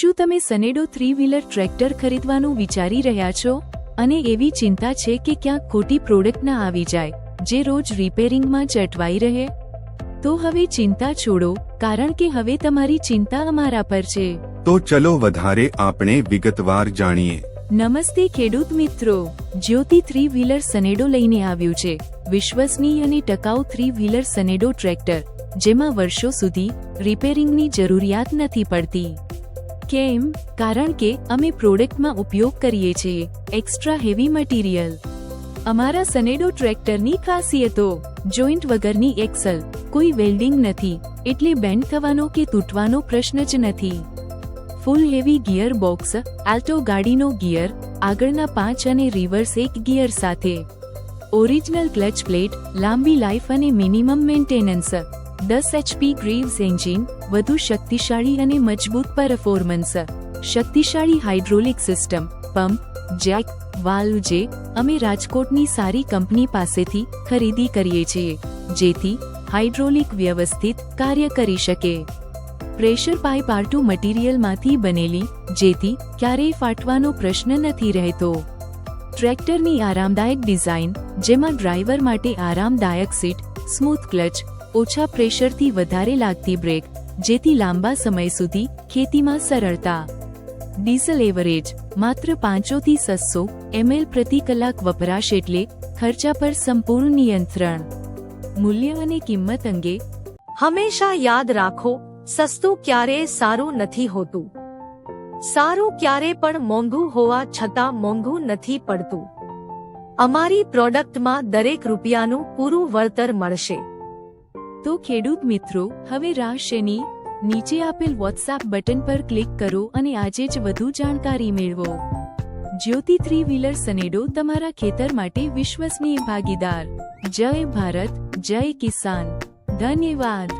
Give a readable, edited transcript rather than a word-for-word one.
શું તમે Sanedo 3 wheeler tractor ખરીદવાનું વિચારી રહ્યા છો અને એવી ચિંતા છે કે ક્યાંક ખોટી પ્રોડક્ટ ના આવી જાય જે રોજ રિપેરિંગમાં જ અટવાઈ રહે? તો હવે ચિંતા છોડો, કારણ કે હવે તમારી ચિંતા અમારા પર છે. તો ચલો વધારે આપણે વિગતવાર જાણીએ. નમસ્તે ખેડૂત મિત્રો, જ્યોતિ 3 વ્હીલર સનેડો લઈને આવ્યું છે. વિશ્વસનીય અને ટકાઉ 3 વ્હીલર સનેડો ટ્રેક્ટર, જેમાં વર્ષો સુધી રિપેરિંગની જરૂરિયાત નથી પડતી. કેમ? કારણ કે અમે પ્રોડક્ટમાં ઉપયોગ કરીએ છીએ એક્સ્ટ્રા હેવી મટીરિયલ. અમારા સનેડો ટ્રેક્ટરની ખાસિયતો: જોઈન્ટ વગરની એક્સલ, કોઈ વેલ્ડિંગ નથી, એટલે બેન્ડ થવાનો કે તૂટવાનો પ્રશ્ન જ નથી. ફૂલ હેવી ગિયર બોક્સ, આલ્ટો ગાડીનો ગિયર, આગળના 5 અને રિવર્સ 1 ગિયર સાથે. ઓરિજિનલ ક્લચ પ્લેટ, લાંબી લાઈફ અને મિનિમમ મેન્ટેનન્સ. 10 HP ગ્રીવ્સ એન્જિન, વધુ શક્તિશાળી અને મજબૂત પરફોર્મન્સ. શક્તિશાળી hydraulic system, pump, Jack, valve જે અમે રાજકોટની સારી કંપની પાસેથી ખરીદી કરીએ છીએ, જેથી હાઇડ્રોલિક વ્યવસ્થિત કાર્ય કરી શકે. પ્રેશર પાઇપ આર્ટુ મટીરિયલમાંથી બનેલી, જેથી ક્યારેય ફાટવાનો પ્રશ્ન નથી રહેતો. ટ્રેક્ટરની આરામદાયક ડિઝાઇન, જેમાં ડ્રાઈવર માટે આરામદાયક સીટ, સ્મૂથ ક્લચ, ઓછા પ્રેશરથી વધારે લાગતી બ્રેક, જેથી લાંબા સમય સુધી ખેતીમાં સરળતા. ડીઝલ એવરેજ માત્ર 500 થી 600 ml પ્રતિ કલાક વપરાશ, એટલે ખર્ચા પર સંપૂર્ણ નિયંત્રણ. મૂલ્ય અને કિંમત અંગે હંમેશા યાદ રાખો, સસ્તું ક્યારેય સારું નથી હોતું. સારું ક્યારે પણ મોંઘું હોવા છતાં મોંઘું નથી પડતું. અમારી પ્રોડક્ટમાં દરેક રૂપિયાનું પૂરું વળતર મળશે. તો ખેડૂત મિત્રો, હવે રાહ શેની? નીચે આપેલ વોટ્સએપ બટન પર ક્લિક કરો અને આજે જ વધુ જાણકારી મેળવો. જ્યોતિ 3 વ્હીલર સનેડો, તમારા ખેતર માટે વિશ્વસનીય ભાગીદાર. જય ભારત, જય કિસાન. ધન્યવાદ.